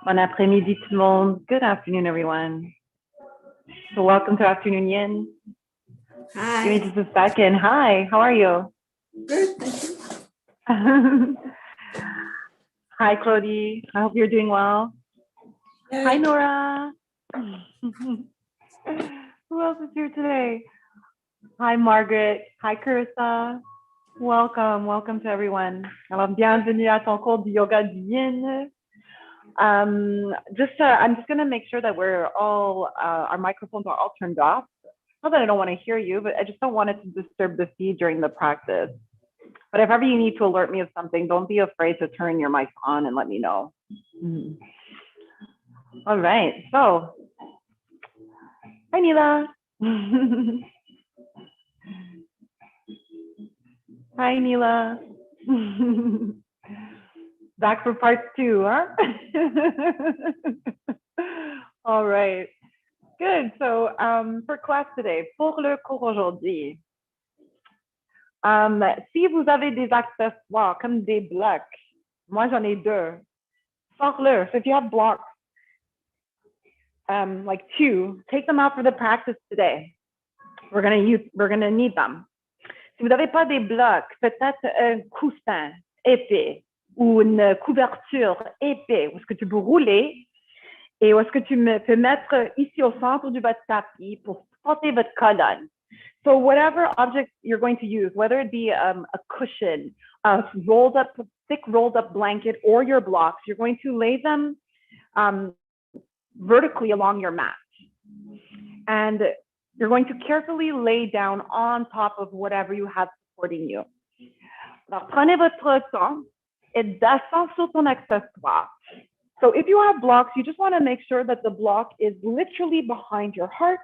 Bon après-midi tout le monde. Good afternoon, everyone. So welcome to Afternoon Yin. Hi. Give me just a second. Hi, how are you? Good, thank you. Hi, Claudie. I hope you're doing well. Good. Hi, Nora. Who else is here today? Hi, Margaret. Hi, Carissa. Welcome, welcome to everyone. Alors, bienvenue à ton cours du yoga du yin. I'm just going to make sure that we're all, our microphones are all turned off. Not that I don't want to hear you, but I just don't want it to disturb the feed during the practice. But if ever you need to alert me of something, don't be afraid to turn your mic on and let me know. All right, so, hi, Nila. Hi, Nila. Back for part 2, huh? All right, good. So for class today, pour le cours aujourd'hui, si vous avez des accessoires comme des blocs, moi j'en ai 2, sors-le. So if you have blocks, like 2, take them out for the practice today. We're gonna need them. Si vous n'avez pas des blocs, peut-être un coussin épais ou une couverture épais, où est-ce que tu peux rouler et où est-ce que tu peux mettre ici au centre de votre tapis pour supporter votre colonne. So whatever object you're going to use, whether it be a cushion, a thick rolled up blanket, or your blocks, you're going to lay them vertically along your mat. And you're going to carefully lay down on top of whatever you have supporting you. Alors, prenez votre temps et descends sur ton accessoire. So if you have blocks, you just want to make sure that the block is literally behind your heart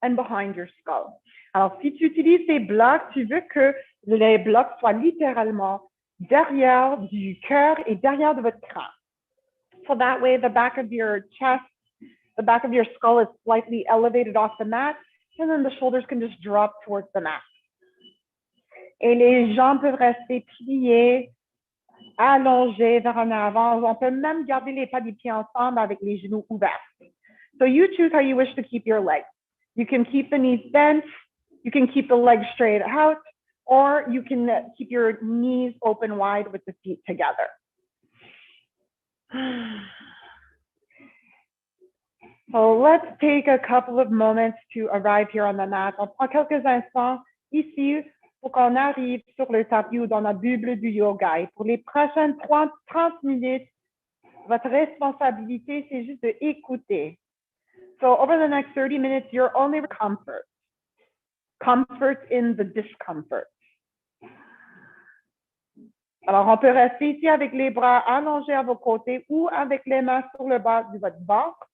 and behind your skull. Alors, si tu utilises ces blocs, tu veux que les blocs soient littéralement derrière du cœur et derrière de votre crâne. So that way, the back of your chest, the back of your skull is slightly elevated off the mat, and then the shoulders can just drop towards the mat. Et les jambes peuvent rester pliées, allongées vers en avant. On peut même garder les pas des pieds ensemble avec les genoux ouverts. So you choose how you wish to keep your legs. You can keep the knees bent, you can keep the legs straight out, or you can keep your knees open wide with the feet together. So let's take a couple of moments to arrive here on the mat. On prend quelques instants ici pour qu'on arrive sur le tapis ou dans la bulle du yoga. Et pour les prochaines 30 minutes, votre responsabilité, c'est juste d'écouter. So over the next 30 minutes, you're only comfort in the discomfort. Alors, on peut rester ici avec les bras allongés à vos côtés ou avec les mains sur le bas de votre ventre.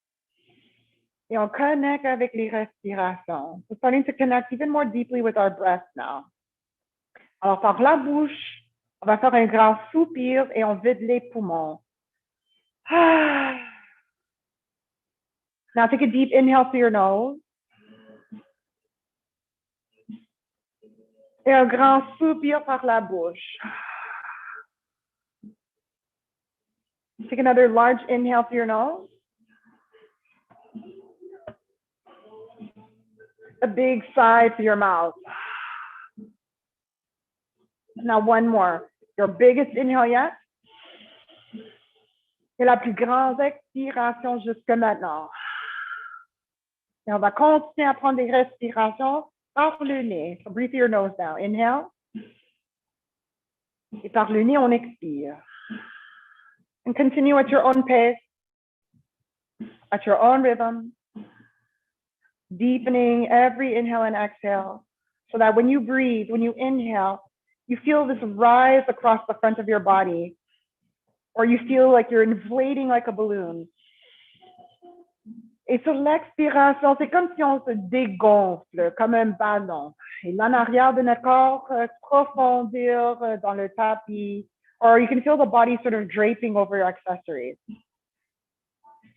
Et on connecte avec les respirations. We're starting to connect even more deeply with our breath now. Alors, par la bouche, on va faire un grand soupir et on vide les poumons. Now take a deep inhale through your nose. Et un grand soupir par la bouche. Take another large inhale through your nose. A big sigh through your mouth. Now one more. Your biggest inhale yet. Et la plus grande expiration jusque maintenant. Et on va continuer à prendre des respirations par le nez. So breathe through your nose now. Inhale. Et par le nez, on expire. And continue at your own pace, at your own rhythm, deepening every inhale and exhale so that when you breathe, when you inhale, you feel this rise across the front of your body, or you feel like you're inflating like a balloon. Et sur l'expiration, c'est comme si on se dégonfle comme un ballon. Et l'en arrière de notre corps profondir dans le tapis, or you can feel the body sort of draping over your accessories.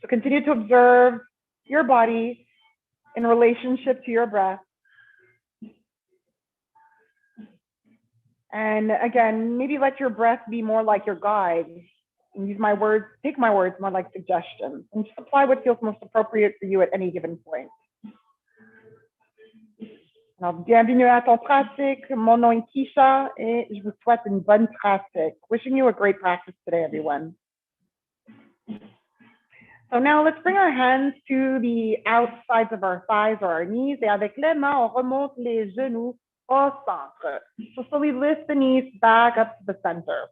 So continue to observe your body in relationship to your breath. And again, maybe let your breath be more like your guide. And use my words, take my words more like suggestions, and just apply what feels most appropriate for you at any given point. Alors, bienvenue à ton pratique. Mon nom est Keisha et je vous souhaite une bonne pratique. Wishing you a great practice today, everyone. So now let's bring our hands to the outsides of our thighs or our knees. Et avec les mains, on remonte les genoux au centre. So slowly lift the knees back up to the center.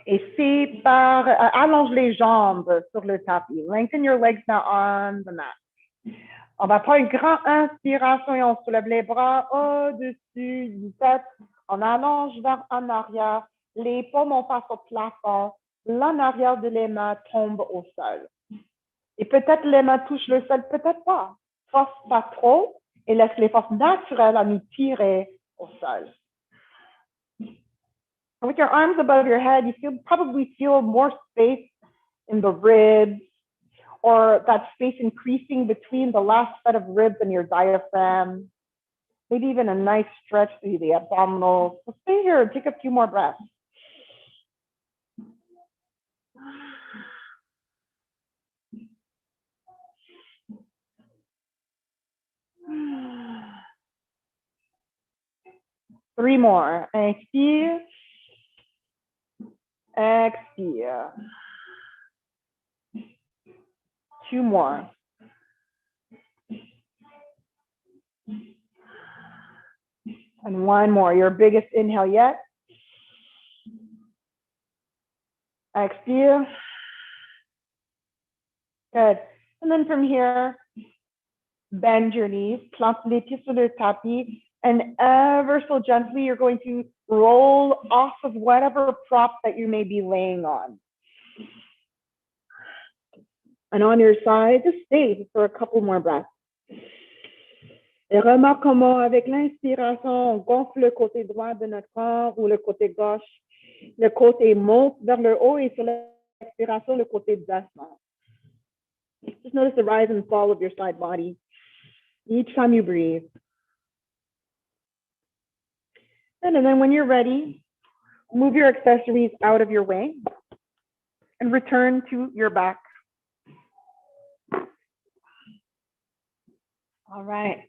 Et c'est par, allonge les jambes sur le tapis. Lengthen your legs now on the mat. On va prendre une grande inspiration et on soulève les bras au-dessus du tête. On allonge vers en arrière. Les paumes on passe au plafond. L'en arrière de les mains tombe au sol. Et peut-être les mains touchent le sol, peut-être pas. Force pas trop et laisse les forces naturelles à nous tirer au sol. With your arms above your head, you probably feel more space in the ribs, or that space increasing between the last set of ribs and your diaphragm. Maybe even a nice stretch through the abdominals. So stay here and take a few more breaths. Three more. Inspire. Expire. Two more. And one more. Your biggest inhale yet. Expire. Good. And then from here, bend your knees, plante les pieds sur le tapis, and ever so gently, you're going to roll off of whatever prop that you may be laying on. And on your side, just stay for a couple more breaths. Et remarque comment, avec l'inspiration, on gonfle le côté droit de notre corps ou le côté gauche. Le côté monte vers le haut et sur l'expiration, le côté descend. Just notice the rise and fall of your side body each time you breathe. And then when you're ready, move your accessories out of your way and return to your back. All right.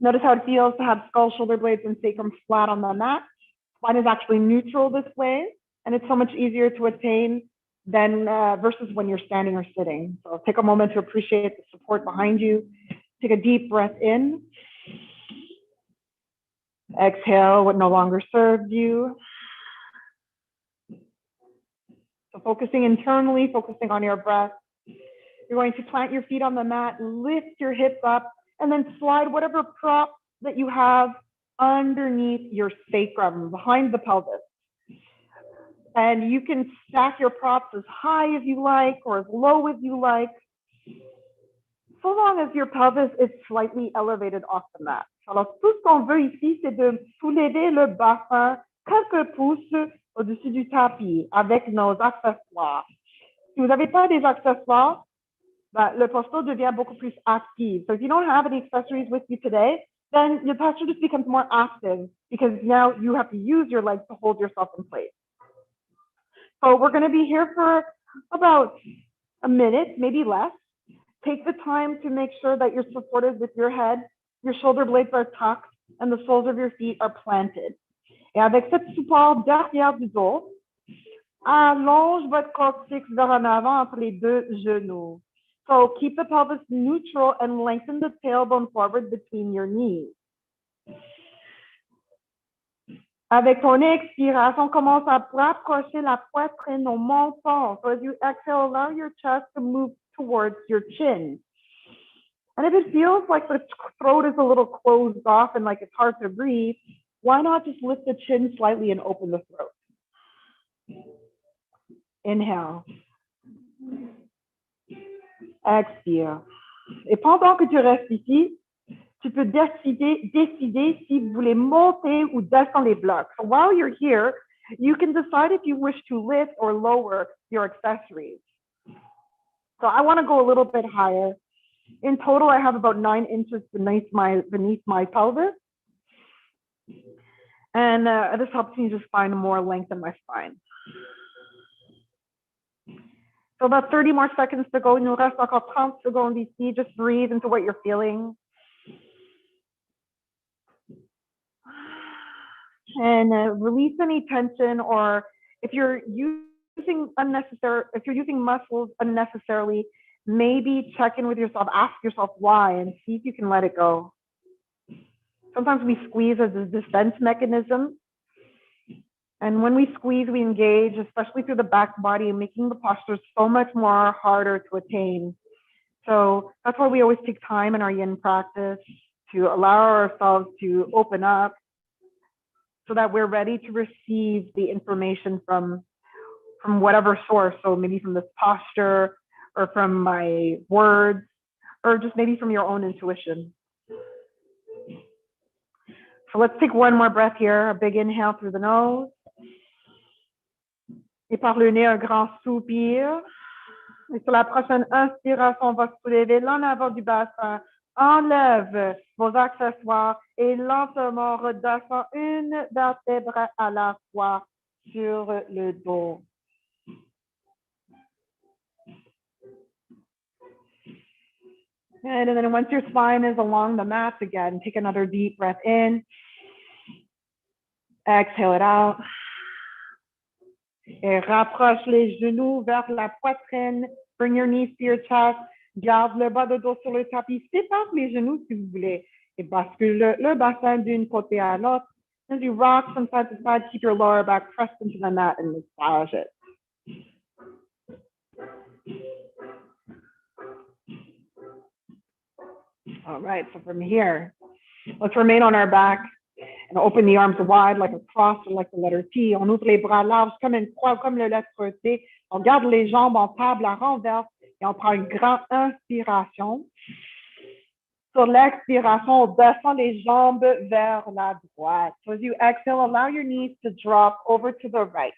Notice how it feels to have skull, shoulder blades, and sacrum flat on the mat. Spine is actually neutral this way, and it's so much easier to attain than versus when you're standing or sitting. So take a moment to appreciate the support behind you. Take a deep breath in. Exhale what no longer served you. So focusing internally, focusing on your breath. You're going to plant your feet on the mat, lift your hips up, and then slide whatever prop that you have underneath your sacrum, behind the pelvis. And you can stack your props as high as you like or as low as you like, so long as your pelvis is slightly elevated off the mat. Alors, tout ce qu'on veut ici, c'est de soulever le bassin quelques pouces au-dessus du tapis avec nos accessoires. Si vous n'avez pas des accessoires, le posture devient beaucoup plus active. So if you don't have any accessories with you today, then your posture just becomes more active because now you have to use your legs to hold yourself in place. So we're going to be here for about a minute, maybe less. Take the time to make sure that you're supported with your head, your shoulder blades are tucked, and the soles of your feet are planted. Et avec cette support derrière du dos, allonge votre coccyx vers en avant entre les deux genoux. So keep the pelvis neutral and lengthen the tailbone forward between your knees. Avec ton expiration, commence à rapprocher la poitrine au menton. So as you exhale, allow your chest to move towards your chin. And if it feels like the throat is a little closed off and like it's hard to breathe, why not just lift the chin slightly and open the throat? Inhale. Expire. Et pendant que tu restes ici, tu peux décider si vous voulez monter ou descendre les blocs. So while you're here, you can decide if you wish to lift or lower your accessories. So I want to go a little bit higher. In total, I have about 9 inches beneath my pelvis. And this helps me just find more length in my spine. So about 30 more seconds to go. Il nous reste encore 30 secondes ici. Just breathe into what you're feeling. And release any tension, or if you're using muscles unnecessarily, maybe check in with yourself, ask yourself why, and see if you can let it go. Sometimes we squeeze as a defense mechanism. And when we squeeze, we engage, especially through the back body, making the posture so much more harder to attain. So that's why we always take time in our yin practice to allow ourselves to open up so that we're ready to receive the information from whatever source. So maybe from this posture, or from my words, or just maybe from your own intuition. So let's take one more breath here. A big inhale through the nose. Et par le nez, un grand soupir. Et sur la prochaine inspiration, on va se soulever l'en avant du bassin. Enlève vos accessoires et lentement redescend une vertèbre à la fois sur le dos. And then once your spine is along the mat again, take another deep breath in. Exhale it out. Et rapproche les genoux vers la poitrine. Bring your knees to your chest. Garde le bas de dos sur le tapis. Sépare les genoux si vous voulez. Et bascule le bassin d'une côté à l'autre. As you rock from side to side, keep your lower back pressed into the mat and massage it. All right, so from here, let's remain on our back and open the arms wide like a cross or like the letter T. On ouvre les bras larges comme une croix, comme le lettre T. On garde les jambes en table à renverse et on prend une grande inspiration. Sur l'expiration, on descend les jambes vers la droite. So as you exhale, allow your knees to drop over to the right.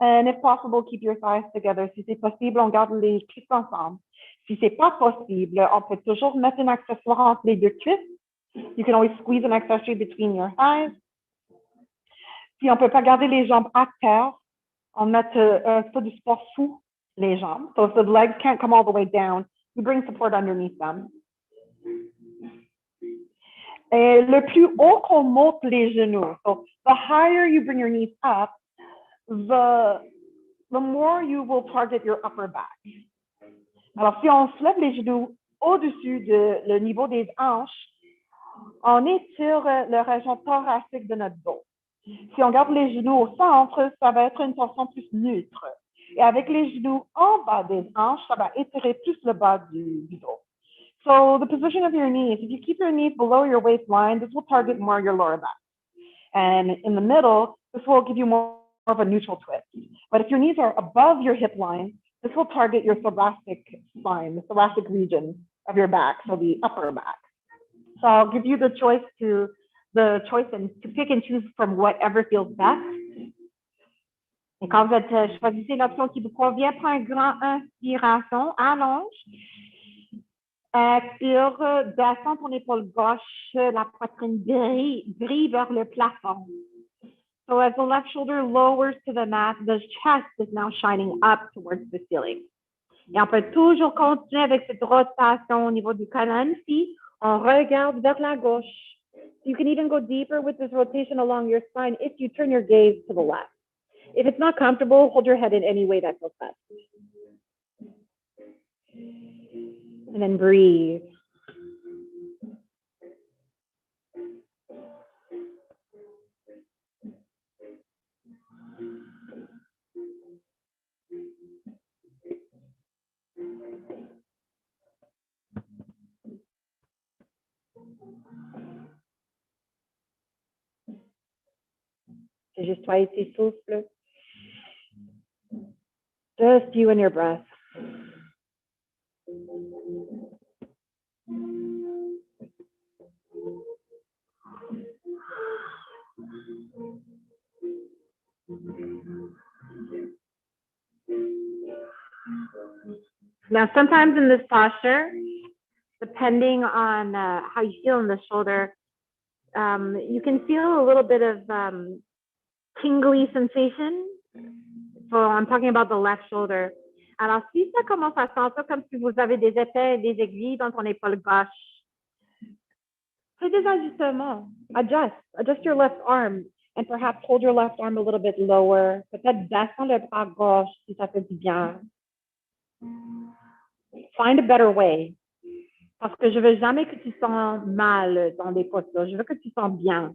And if possible, keep your thighs together. Si c'est possible, on garde les cuisses ensemble. Si c'est pas possible, on peut toujours mettre un accessoire entre les deux cuisses. You can always squeeze an accessory between your thighs. Si on peut pas garder les jambes à terre, on met un peu de support sous les jambes. So if the legs can't come all the way down, you bring support underneath them. Et le plus haut qu'on monte les genoux. So the higher you bring your knees up, the more you will target your upper back. Alors, si on soulève les genoux au-dessus de le niveau des hanches, on étire la région thoracique de notre dos. Si on garde les genoux au centre, ça va être une torsion plus neutre. Et avec les genoux en bas des hanches, ça va étirer plus le bas du dos. So the position of your knees, if you keep your knees below your waistline, this will target more your lower back. And in the middle, this will give you more of a neutral twist. But if your knees are above your hip line, this will target your thoracic spine, the thoracic region of your back, so the upper back. So I'll give you the choice and to pick and choose from whatever feels best. Et quand vous choisissez l'option qui vous convient, prenez une grande inspiration, allonge. Expire, descend ton épaule gauche, la poitrine brille vers le plafond. So as the left shoulder lowers to the mat, the chest is now shining up towards the ceiling. Et on peut toujours continuer avec cette rotation au niveau du colonne ici. On regarde vers la gauche. You can even go deeper with this rotation along your spine if you turn your gaze to the left. If it's not comfortable, hold your head in any way that feels best. And then breathe. C'est juste toi et tes souffles. Just you and your breath. Now, sometimes in this posture, depending on how you feel in the shoulder, You can feel a little bit of tingly sensation. So I'm talking about the left shoulder. Alors, si ça commence à sentir comme si vous avez des épais et des aiguilles dans ton épaule gauche, fais des ajustements. Adjust your left arm and perhaps hold your left arm a little bit lower. Peut-être descends le bras gauche si ça fait du bien. Find a better way. Parce que je veux jamais que tu sens mal dans des postures. Je veux que tu sens bien.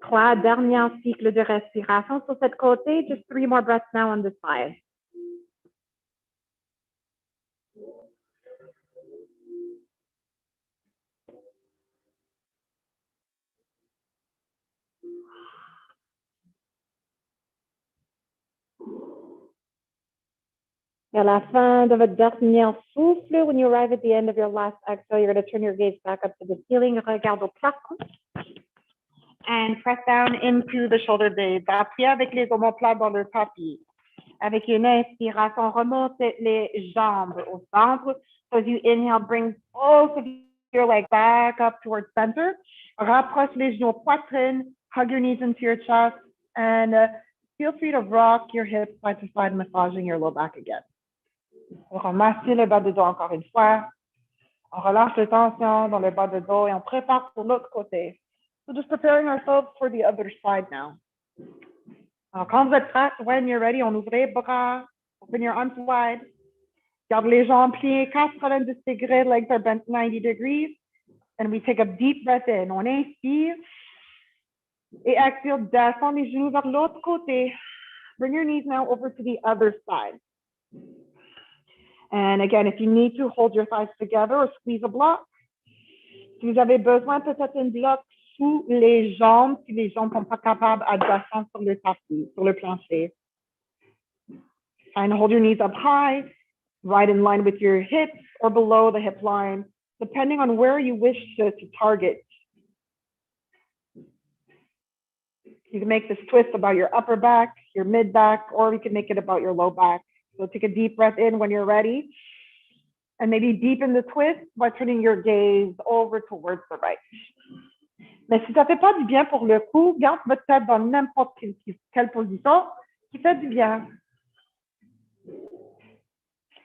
Claire, dernier cycle de respiration sur cette côté. Just 3 more breaths now on this side. Et à la fin de votre dernier souffle, when you arrive at the end of your last exhale, you're going to turn your gaze back up to the ceiling. Regarde au plafond. And press down into the shoulder blades. Appuyez avec les omoplates dans le tapis. Avec une inspiration, remonte les jambes au centre. So as you inhale, bring both of your legs back up towards center. Rapproche les genoux poitrine. Hug your knees into your chest. And feel free to rock your hips side to side, massaging your low back again. On ramasse le bas de dos encore une fois. On relâche les tensions dans le bas de dos et on prépare pour l'autre côté. So just preparing ourselves for the other side now. Alors, quand vous êtes prêts, when you're ready, on ouvre les bras, open your arms wide. Garde les jambes pliées, 90 degrés, legs are bent 90 degrees. And we take a deep breath in. On inspire. Et expire, descend les genoux vers l'autre côté. Bring your knees now over to the other side. And again, if you need to, hold your thighs together or squeeze a block. Si vous avez besoin, peut-être un bloc sous les jambes, si les jambes ne sont pas capables adjacentes sur le tapis, sur le plancher. And hold your knees up high, right in line with your hips or below the hip line, depending on where you wish to target. You can make this twist about your upper back, your mid back, or we can make it about your low back. So take a deep breath in when you're ready. And maybe deepen the twist by turning your gaze over towards the right. Mais si ça ne fait pas du bien pour le coup, garde votre tête dans n'importe quelle position qui fait du bien.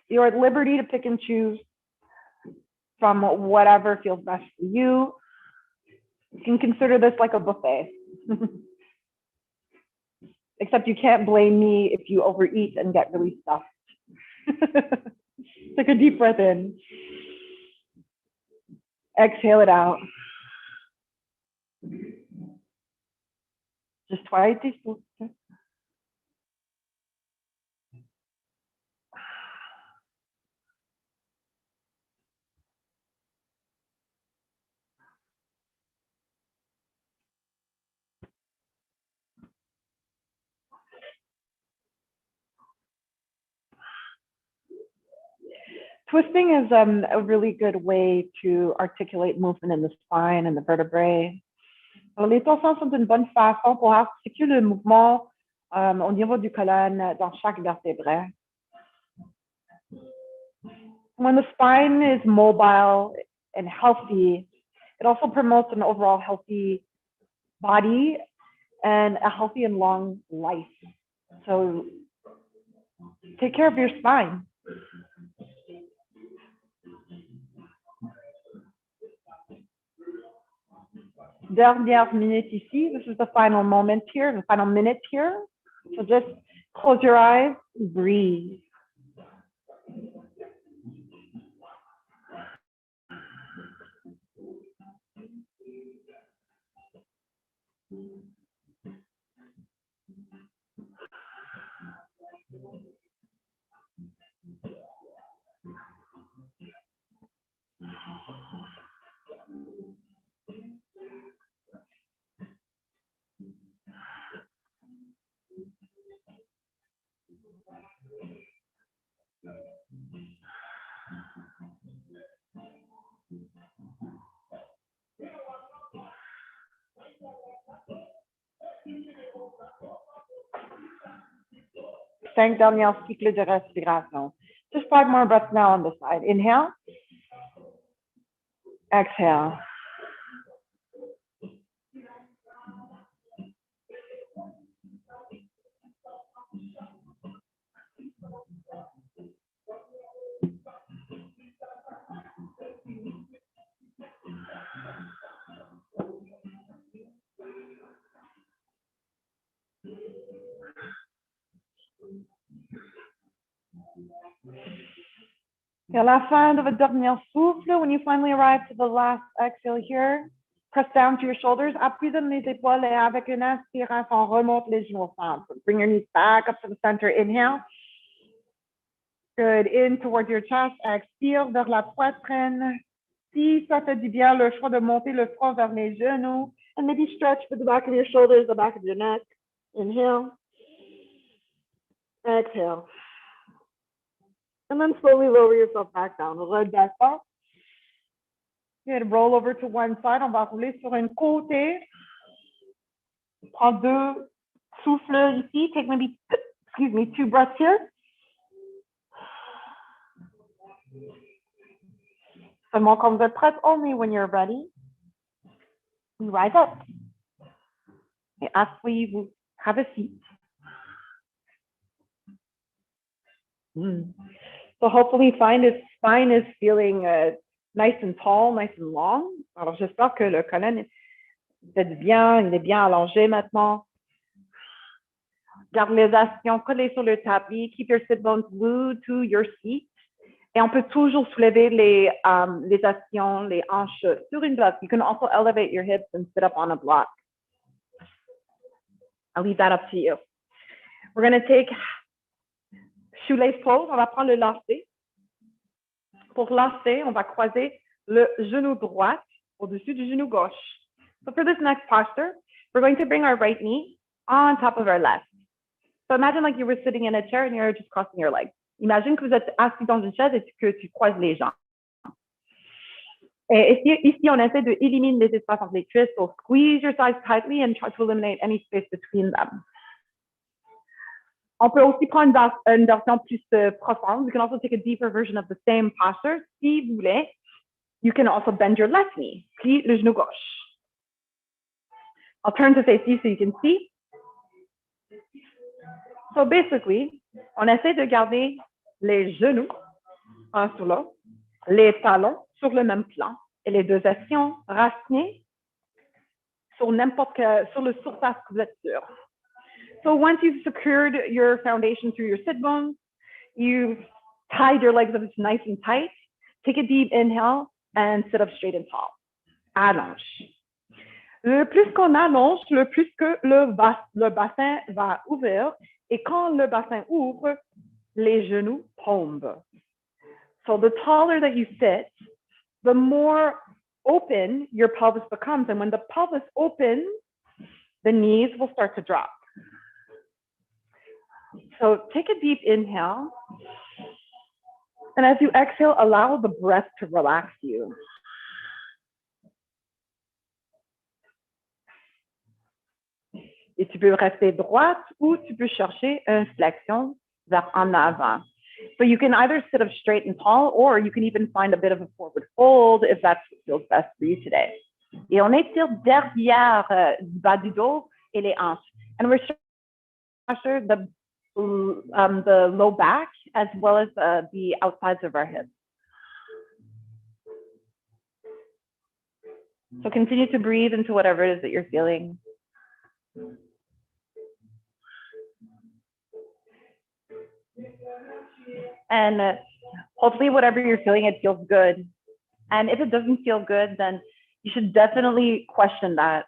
You're at liberty to pick and choose from whatever feels best for you. You can consider this like a buffet. Except you can't blame me if you overeat and get really stuffed. Take a deep breath in. Exhale it out. Juste toi et tes souffles. Twisting is a really good way to articulate movement in the spine and the vertebrae. Alors, les torsions sont une bonne façon pour articuler le mouvement au niveau du colonne dans chaque vertébré. When the spine is mobile and healthy, it also promotes an overall healthy body and a healthy and long life. So take care of your spine. Dernière minute ici. This is the final moment here, the final minute here. So just close your eyes, breathe. Cinq derniers cycles de respiration. Just Just 5 more breaths now on this side. Inhale. Exhale. Et à la fin de votre dernier souffle, when you finally arrive to the last exhale here, press down to your shoulders, appuie dans les épaules et avec une inspiration, remonte les genoux au centre. Bring your knees back up to the center. Inhale. Good. In towards your chest. Expire vers la poitrine. Si ça fait du bien, le choix de monter le front vers les genoux. And maybe stretch with the back of your shoulders, the back of your neck. Inhale. Exhale. And then slowly lower yourself back down. Redescends. Good. Roll over to one side. On va rouler sur un côté. Prends 2 souffles ici. Take maybe, 2 breaths here. Seulement quand vous êtes prête, only when you're ready, you rise up. Et asseyez-vous. Have a seat. So hopefully spine is feeling nice and tall, nice and long. Alors j'espère que le colonne est bien, il est bien allongé maintenant. Garde les actions collées sur le tapis. Keep your sit bones glued to your seat. Et on peut toujours soulever les actions, les hanches sur une bloc. You can also elevate your hips and sit up on a block. I'll leave that up to you. We're going to take shoelace pose. On va prendre le lacet. Pour lacet, on va croiser le genou droit au-dessus du genou gauche. So for this next posture, we're going to bring our right knee on top of our left. So imagine like you were sitting in a chair and you're just crossing your legs. Imagine que vous êtes assis dans une chaise et que tu croises les jambes. Et ici, on essaie d'éliminer les espaces entre les cuisses. So squeeze your thighs tightly and try to eliminate any space between them. On peut aussi prendre une version plus profonde. You can also take a deeper version of the same posture. Si vous voulez, you can also bend your left knee. Plie le genou gauche. I'll turn to face you so you can see. So basically, on essaie de garder les genoux un sur l'autre, les talons sur le même plan et les 2 actions racinées sur sur le surface que vous êtes sûr. So once you've secured your foundation through your sit bones, you've tied your legs up nice and tight, take a deep inhale and sit up straight and tall. Allonge. Le plus qu'on allonge, le plus que le bassin va ouvrir. Et quand le bassin ouvre, les genoux tombent. So the taller that you sit, the more open your pelvis becomes. And when the pelvis opens, the knees will start to drop. So take a deep inhale. And as you exhale, allow the breath to relax you. Et tu peux rester droite ou tu peux chercher une flexion vers en avant. So you can either sit up straight and tall, or you can even find a bit of a forward fold if that's what feels best for you today. Et on étire derrière du bas du dos et les hanches. And we're pressure the low back as well as the outsides of our hips. So continue to breathe into whatever it is that you're feeling. And hopefully whatever you're feeling, it feels good. And if it doesn't feel good, then you should definitely question that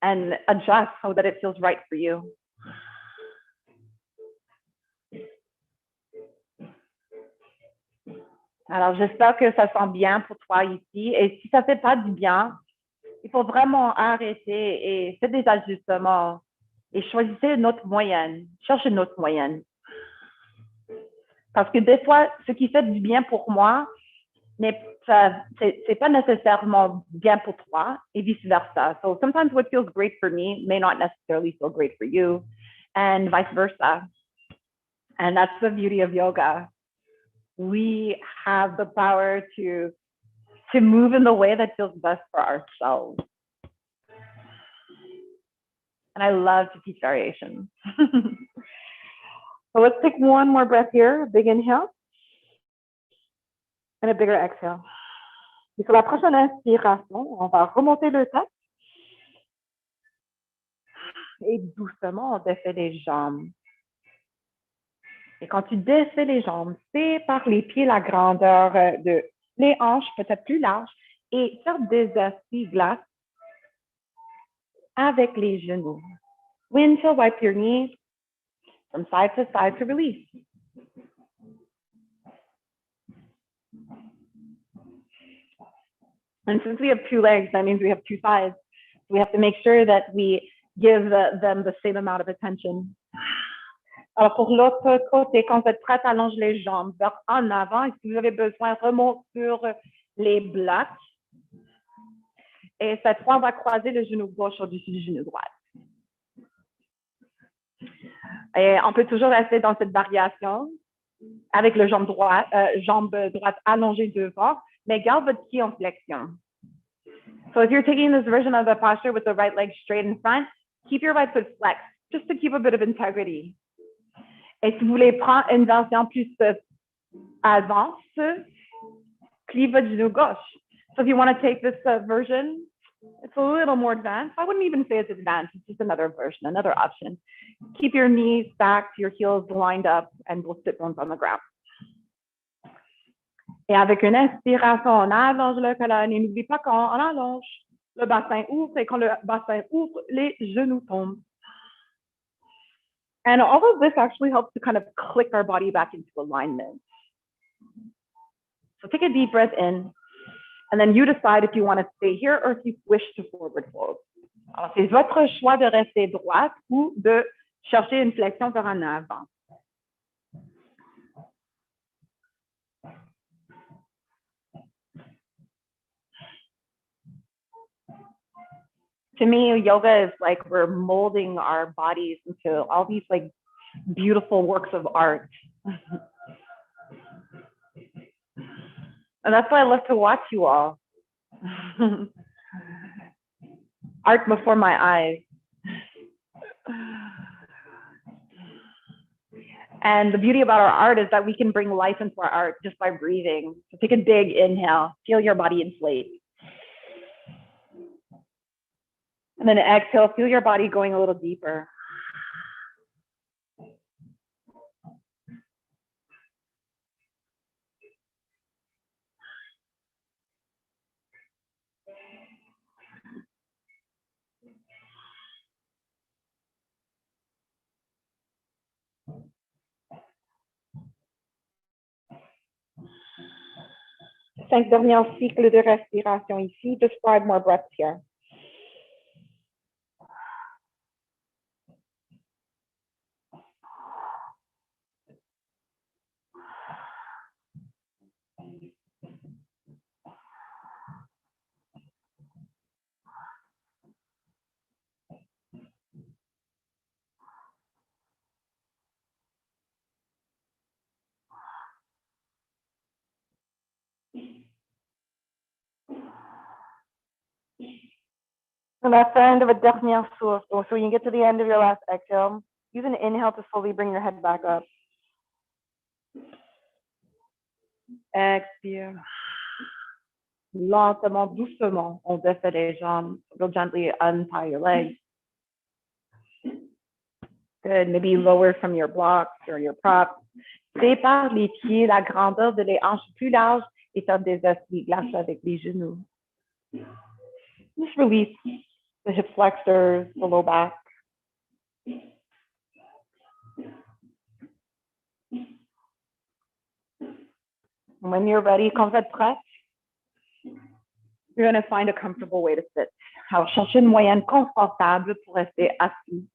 and adjust so that it feels right for you. Alors, j'espère que ça sent bien pour toi ici. Et si ça ne fait pas du bien, il faut vraiment arrêter et faire des ajustements et choisissez une autre moyenne. Cherchez une autre moyenne. Parce que des fois, ce qui fait du bien pour moi, c'est pas nécessairement bien pour toi et vice versa. So sometimes what feels great for me may not necessarily feel great for you and vice versa. And that's the beauty of yoga. we have the power to move in the way that feels best for ourselves. And I love to teach variations. So let's take one more breath here. A big inhale. And a bigger exhale. Et sur la prochaine inspiration, on va remonter le tête. Et doucement, on défait les jambes. Et quand tu défais les jambes, sépare les pieds la grandeur de les hanches, peut-être plus larges, et faire des essuie-glaces avec les genoux. Wind to wipe your knees from side to release. And since we have two legs, that means we have two sides. We have to make sure that we give them the same amount of attention. Alors, pour l'autre côté, quand vous êtes prête, allonge les jambes vers en avant. Et si vous avez besoin, remonte sur les blocs. Et cette fois, on va croiser le genou gauche au-dessus du genou droit. Et on peut toujours rester dans cette variation avec le jambe droite allongée devant, mais garde votre pied en flexion. So if you're taking this version of the posture with the right leg straight in front, keep your right foot flexed, just to keep a bit of integrity. Et si vous voulez prendre une version plus avance, plie votre genou gauche. So if you want to take this version, it's a little more advanced. I wouldn't even say it's advanced. It's just another version, another option. Keep your knees stacked, your heels lined up, and we'll sit bones on the ground. Et avec une inspiration, on allonge le colonne. Et n'oublie pas quand on allonge, le bassin ouvre. Et quand le bassin ouvre, les genoux tombent. And all of this actually helps to kind of click our body back into alignment. So take a deep breath in. And then you decide if you want to stay here or if you wish to forward fold. Alors, c'est votre choix de rester droite ou de chercher une flexion vers en avant. To me, yoga is like we're molding our bodies into all these like beautiful works of art. And that's why I love to watch you all. Art before my eyes. And the beauty about our art is that we can bring life into our art just by breathing. So take a big inhale, feel your body inflate. And then exhale, feel your body going a little deeper. Cinq derniers cycles de respiration ici. Just 5 more breaths here. And that's the end of a dernier souffle. So when you get to the end of your last exhale, use an inhale to slowly bring your head back up. Expire. Lentement, doucement, on défait les jambes. Real gently untie your legs. Good. Maybe lower from your blocks or your props. Sépare les pieds, la grandeur de les hanches plus larges et faire des essuie-glaces avec les genoux. Just release the hip flexors, the low back. When you're ready, quand vous êtes prête, you're going to find a comfortable way to sit. Alors, cherchez une moyenne confortable pour rester assis.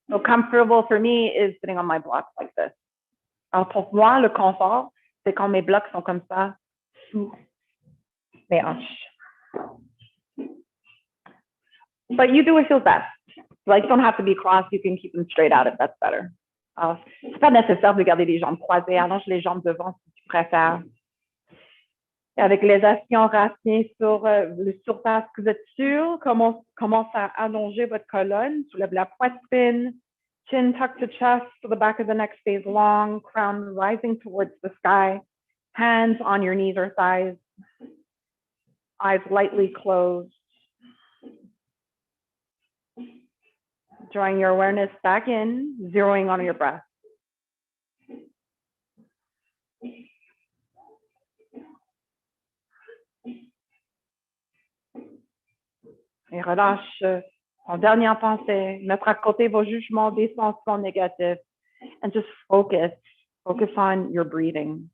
So comfortable for me is sitting on my blocks like this. Alors, pour moi, le confort, c'est quand mes blocs sont comme ça, sous mes hanches. But you do what feels best. Legs don't have to be crossed. You can keep them straight out if that's better. Alors, c'est pas nécessaire de garder les jambes croisées. Allonge les jambes devant si tu préfères. Et avec les actions racines sur le surface que vous êtes sûr, commence à allonger votre colonne. Soulève la poitrine. Chin tuck to chest, so the back of the neck stays long, crown rising towards the sky. Hands on your knees or thighs. Eyes lightly closed. Drawing your awareness back in, zeroing on your breath. Et relâche en dernière pensée, mettre à côté vos jugements, des sentiments négatifs, and just focus on your breathing.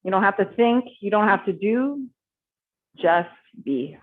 You don't have to think, you don't have to do, just be.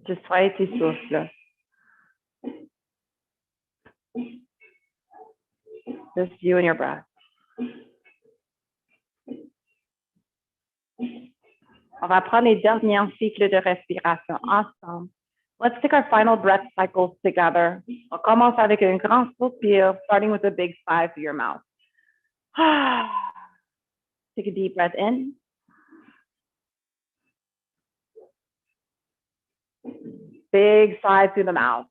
Just soyez tes souffles. Just you and your breath. On va prendre les derniers cycles de respiration ensemble. Let's take our final breath cycles together. On commence avec un grand soupir, starting with a big sigh through your mouth. Take a deep breath in. Big sigh through the mouth.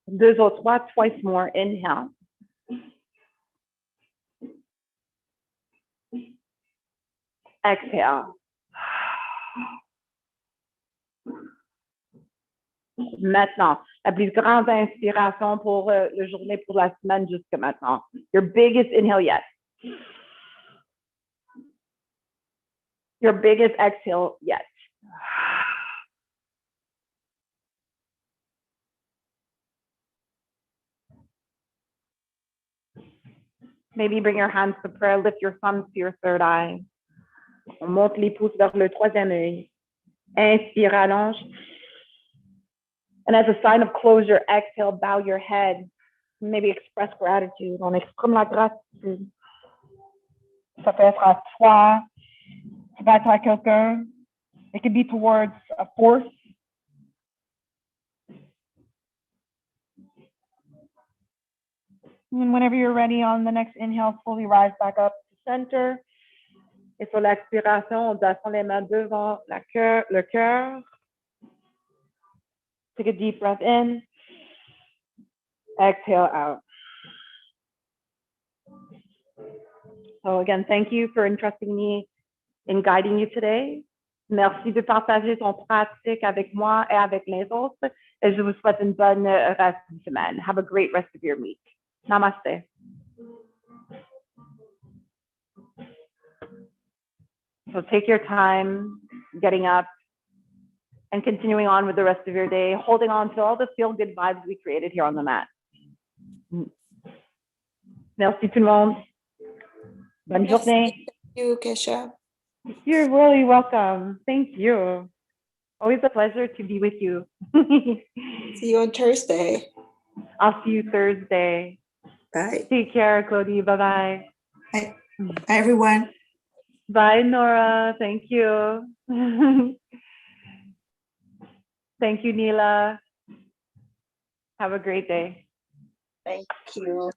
Deux autres fois, twice more. Inhale. Exhale. Maintenant, la plus grande inspiration pour la journée, pour la semaine jusqu'à maintenant. Your biggest inhale yet. Your biggest exhale yet. Maybe bring your hands to prayer, lift your thumbs to your third eye. On monte les pouces vers le troisième œil. Inspire, allonge. And as a sign of closure, exhale, bow your head. Maybe express gratitude. On exprime la gratitude. Ça peut être à toi, ça peut être à quelqu'un. It could be towards a force. And whenever you're ready, on the next inhale, slowly rise back up to center. Et sur l'expiration, on descend les mains devant le cœur. Take a deep breath in. Exhale out. So again, thank you for entrusting me in guiding you today. Merci de partager ton pratique avec moi et avec les autres. Et je vous souhaite une bonne reste de semaine. Have a great rest of your week. Namaste. So take your time getting up and continuing on with the rest of your day, holding on to all the feel-good vibes we created here on the mat. Merci tout le monde. Bonne journée. Thank you, Kesha. You're really welcome. Thank you. Always a pleasure to be with you. See you on Thursday. I'll see you Thursday. Bye. Take care, Claudie. Bye-bye. Bye. Bye, everyone. Bye, Nora. Thank you. Thank you, Neela. Have a great day. Thank you.